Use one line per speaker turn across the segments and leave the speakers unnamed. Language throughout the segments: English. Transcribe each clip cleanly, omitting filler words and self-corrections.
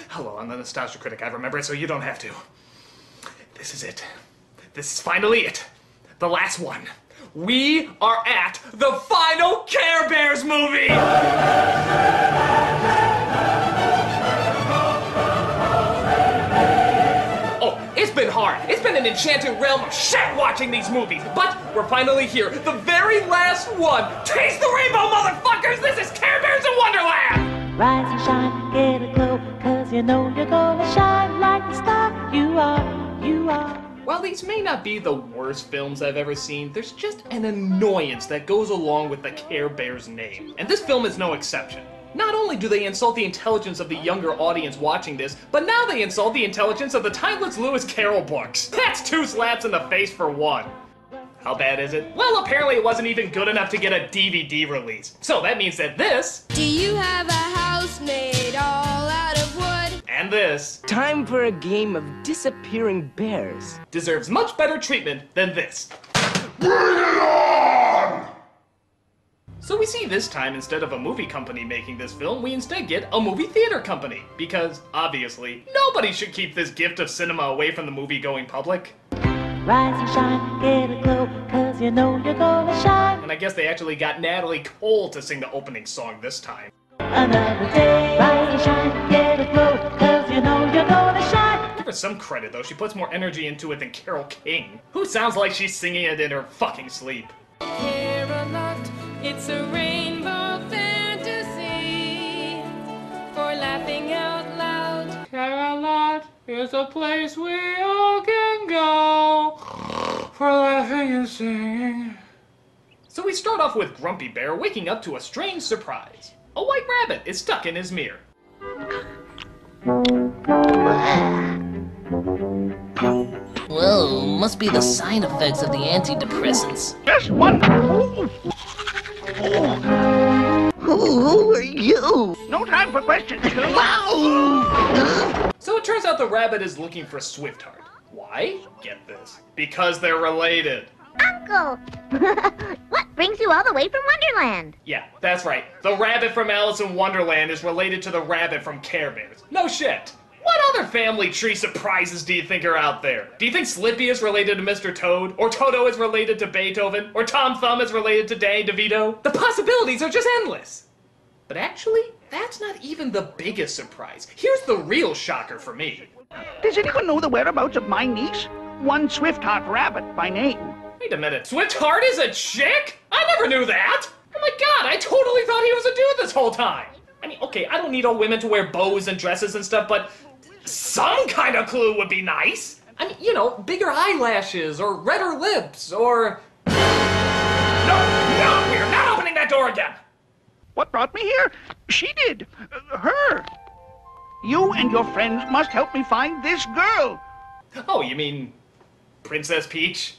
Hello, I'm the Nostalgia Critic. I remember it so you don't have to. This is it. This is finally it. The last one. We are at the final Care Bears movie! Oh, it's been hard. It's been an enchanted realm of shit watching these movies. But we're finally here. The very last one. Taste the rainbow, motherfuckers! This is Care Bears in Wonderland!
Rise and shine, get a glow, 'cause you know you're gonna shine like the star you are, you are.
While these may not be the worst films I've ever seen, there's just an annoyance that goes along with the Care Bears name. And this film is no exception. Not only do they insult the intelligence of the younger audience watching this, but now they insult the intelligence of the timeless Lewis Carroll books. That's 2 slaps in the face for one. How bad is it? Well, apparently it wasn't even good enough to get a DVD release. So that means that this...
Do you have a house made all out of wood?
And this...
Time for a game of disappearing bears.
deserves much better treatment than this.
Bring it on!
So we see this time, instead of a movie company making this film, we instead get a movie theater company. Because, obviously, nobody should keep this gift of cinema away from the movie-going public.
Rise and shine, get a glow, 'cause you know you're gonna shine.
And I guess they actually got Natalie Cole to sing the opening song this time.
Another day, rise and shine, get a glow, 'cause you know you're gonna shine.
Give her some credit, though. She puts more energy into it than Carole King, who sounds like she's singing it in her fucking sleep.
Care-a-lot, it's a rainbow fantasy for laughing out loud.
Care-a-lot is a place we all can go for laughing and singing. So we start off with Grumpy Bear waking up to a strange surprise. A white rabbit is stuck in his mirror.
Whoa, must be the side effects of the antidepressants.
Just one.
Who are you?
No time for questions.
Wow!
So it turns out the rabbit is looking for Swiftheart. Why? Get this. Because they're related.
Uncle! What brings you all the way from Wonderland?
Yeah, that's right. The rabbit from Alice in Wonderland is related to the rabbit from Care Bears. No shit. What other family tree surprises do you think are out there? Do you think Slippy is related to Mr. Toad? Or Toto is related to Beethoven? Or Tom Thumb is related to Danny DeVito? The possibilities are just endless. But actually, that's not even the biggest surprise. Here's the real shocker for me.
Does anyone know the whereabouts of my niece? One Swiftheart Rabbit by name.
Wait a minute, Swiftheart is a chick? I never knew that! Oh my god, I totally thought he was a dude this whole time! I mean, okay, I don't need all women to wear bows and dresses and stuff, but some kind of clue would be nice! I mean, you know, bigger eyelashes, or redder lips, or... No, we're not opening that door again!
What brought me here? She did. Her. You and your friends must help me find this girl.
Oh, you mean Princess Peach?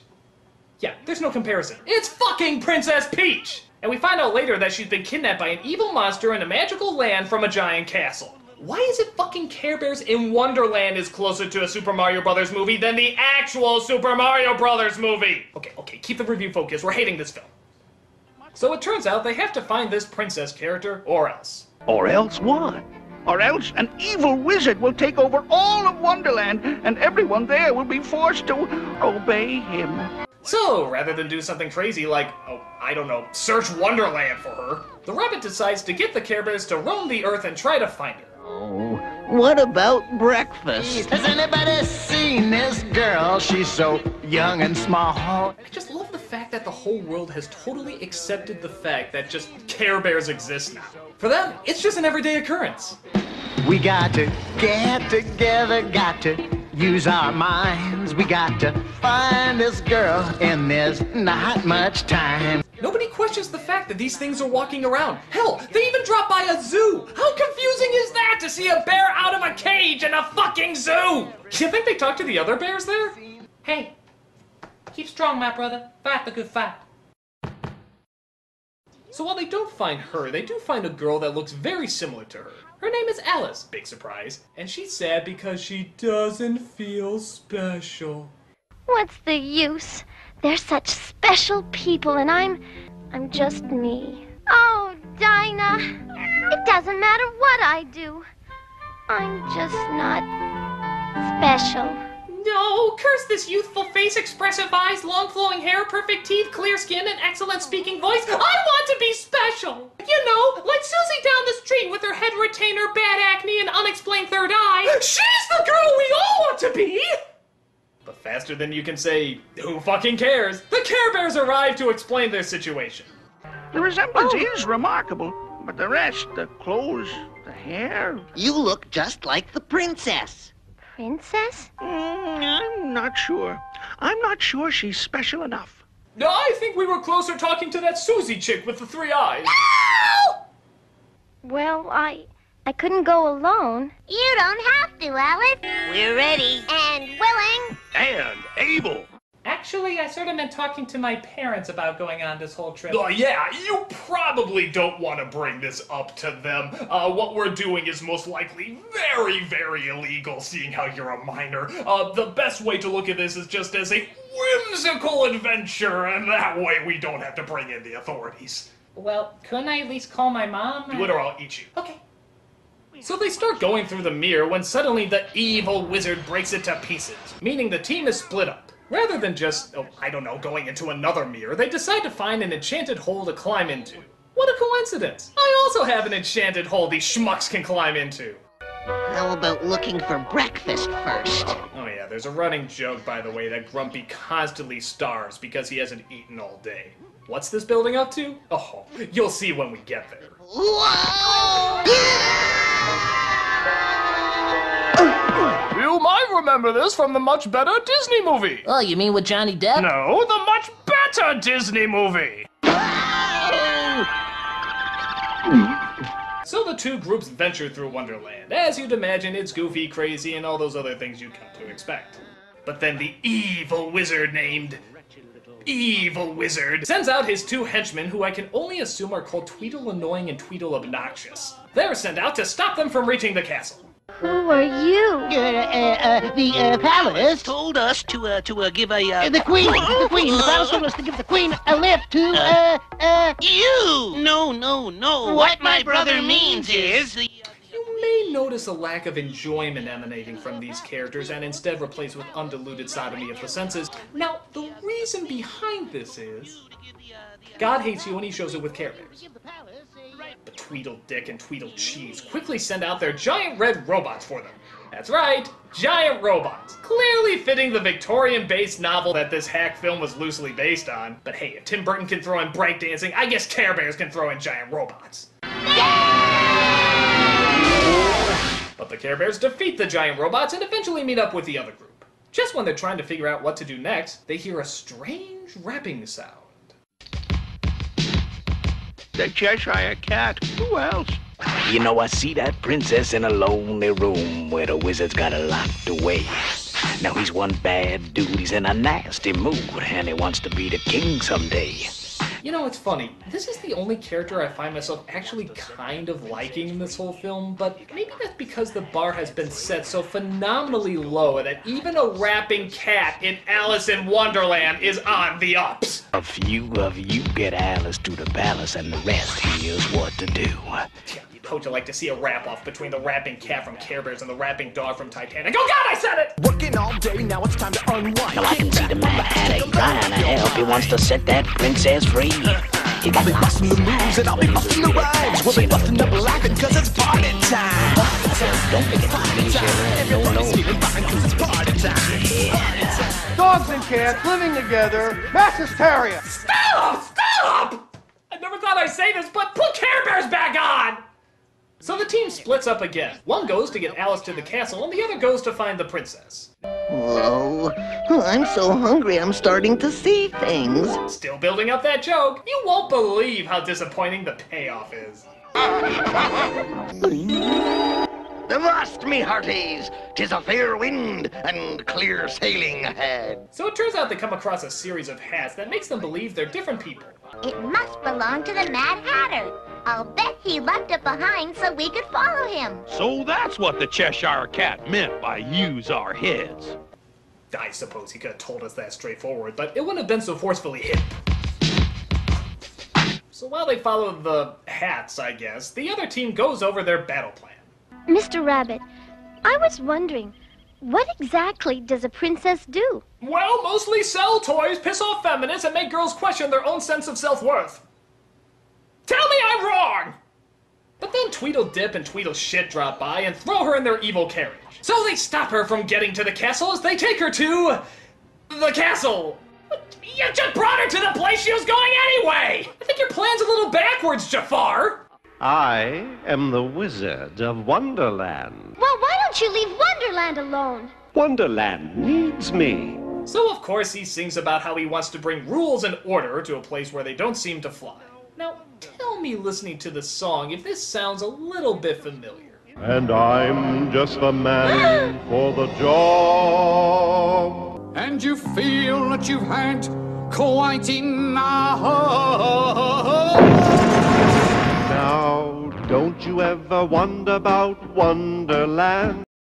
Yeah, there's no comparison. It's fucking Princess Peach! And we find out later that she's been kidnapped by an evil monster in a magical land from a giant castle. Why is it fucking Care Bears in Wonderland is closer to a Super Mario Brothers movie than the actual Super Mario Brothers movie? Okay, keep the review focused. We're hating this film. So it turns out they have to find this princess character, or else.
Or else what? Or else an evil wizard will take over all of Wonderland, and everyone there will be forced to obey him.
So, rather than do something crazy like, oh, I don't know, search Wonderland for her, the rabbit decides to get the Care Bears to roam the earth and try to find her.
Oh, what about breakfast?
Has anybody seen this girl? She's so young and small.
I just love the fact that the whole world has totally accepted the fact that just Care Bears exist now. For them, it's just an everyday occurrence.
We got to get together, got to use our minds. We got to find this girl, and there's not much time.
Nobody questions the fact that these things are walking around. Hell, they even drop by a zoo. How confusing is that to see a bear out of a cage in a fucking zoo? You think they talk to the other bears there? Hey, keep strong, my brother. Fight the good fight. So while they don't find her, they do find a girl that looks very similar to her. Her name is Alice, big surprise, and she's sad because she doesn't feel special.
What's the use? They're such special people, and I'm just me. Oh, Dinah, it doesn't matter what I do. I'm just not special.
No, curse this youthful face, expressive eyes, long flowing hair, perfect teeth, clear skin, and excellent speaking voice. I want to be special! You know, like Susie down the street with her head retainer, bad acne, and unexplained third eye. She's the girl we all want to be! But faster than you can say, who fucking cares? The Care Bears arrive to explain their situation.
The resemblance is remarkable, but the rest, the clothes, the hair...
You look just like the princess.
Princess?
I'm not sure. I'm not sure she's special enough.
No, I think we were closer talking to that Susie chick with the 3 eyes.
No! Well, I couldn't go alone.
You don't have to, Alice.
We're ready.
And willing.
And able.
Actually, I sort of meant talking to my parents about going on this whole trip. Yeah, you probably don't want to bring this up to them. What we're doing is most likely very, very illegal, seeing how you're a minor. The best way to look at this is just as a whimsical adventure, and that way we don't have to bring in the authorities. Well, couldn't I at least call my mom? Do it or I'll eat you. Okay. So they start going through the mirror when suddenly the evil wizard breaks it to pieces, meaning the team is split up. Rather than just, going into another mirror, they decide to find an enchanted hole to climb into. What a coincidence! I also have an enchanted hole these schmucks can climb into.
How about looking for breakfast first?
Oh yeah, there's a running joke, by the way, that Grumpy constantly starves because he hasn't eaten all day. What's this building up to? Oh, you'll see when we get there.
Whoa!
You might remember this from the much better Disney movie.
Oh, you mean with Johnny Depp?
No, the much better Disney movie. So the two groups venture through Wonderland. As you'd imagine, it's goofy, crazy, and all those other things you'd come to expect. But then the evil wizard named Evil Wizard sends out his 2 henchmen, who I can only assume are called Tweedle Annoying and Tweedle Obnoxious. They're sent out to stop them from reaching the castle.
Who are you?
The palace
Told us to give a,
The queen. The palace told us to give the queen a lift to,
You! No. What my brother means is...
You may notice a lack of enjoyment emanating from these characters and instead replaced with undiluted sodomy of the senses. Now, the reason behind this is God hates you and he shows it with Care Bears. But Tweedle Dick and Tweedle Cheese quickly send out their giant red robots for them. That's right, giant robots. Clearly fitting the Victorian-based novel that this hack film was loosely based on. But hey, if Tim Burton can throw in breakdancing, I guess Care Bears can throw in giant robots. But the Care Bears defeat the giant robots and eventually meet up with the other group. Just when they're trying to figure out what to do next, they hear a strange rapping sound.
The Cheshire Cat. Who else?
You know, I see that princess in a lonely room where the wizard's got a locked away. Now he's one bad dude, he's in a nasty mood, and he wants to be the king someday.
You know, it's funny. This is the only character I find myself actually kind of liking in this whole film, but maybe that's because the bar has been set so phenomenally low that even a rapping cat in Alice in Wonderland is on the ups.
A few of you get Alice to the palace, and the rest here's what to do.
How'd you like to see a rap-off between the rapping cat from Care Bears and the rapping dog from Titanic? Oh God, I said it!
Working all day, now it's time to unwind.
Now I can see the Mad Hatter trying to help. He wants to set that princess free. He got
I'll be busting the moves and I'll be busting the rhymes. We'll be busting up laughing cause it's party time.
Don't forget to use your
Everybody's feeling fine cause it's party time.
Dogs and cats living together, mass hysteria.
Stop! I never thought I'd say this, but put Care Bears back on! So the team splits up again. One goes to get Alice to the castle, and the other goes to find the princess.
Whoa, I'm so hungry I'm starting to see things.
Still building up that joke. You won't believe how disappointing the payoff is.
Avast, me hearties! 'Tis a fair wind and clear sailing ahead.
So it turns out they come across a series of hats that makes them believe they're different people.
It must belong to the Mad Hatter. I'll bet he left it behind so we could follow him.
So that's what the Cheshire Cat meant by use our heads.
I suppose he could have told us that straightforward, but it wouldn't have been so forcefully hidden. So while they follow the hats, I guess, the other team goes over their battle plan.
Mr. Rabbit, I was wondering, what exactly does a princess do?
Well, mostly sell toys, piss off feminists, and make girls question their own sense of self-worth. Tell me I'm wrong! But then Tweedledip and Tweedleshit drop by and throw her in their evil carriage. So they stop her from getting to the castle as they take her to... the castle. You just brought her to the place she was going anyway! I think your plan's a little backwards, Jafar!
I am the Wizard of Wonderland.
Well, why don't you leave Wonderland alone?
Wonderland needs me.
So of course he sings about how he wants to bring rules and order to a place where they don't seem to fly. Now, tell me listening to the song if this sounds a little bit familiar.
And I'm just the man for the job.
And you feel that you've had quite enough.
Now, don't you ever wonder about Wonderland?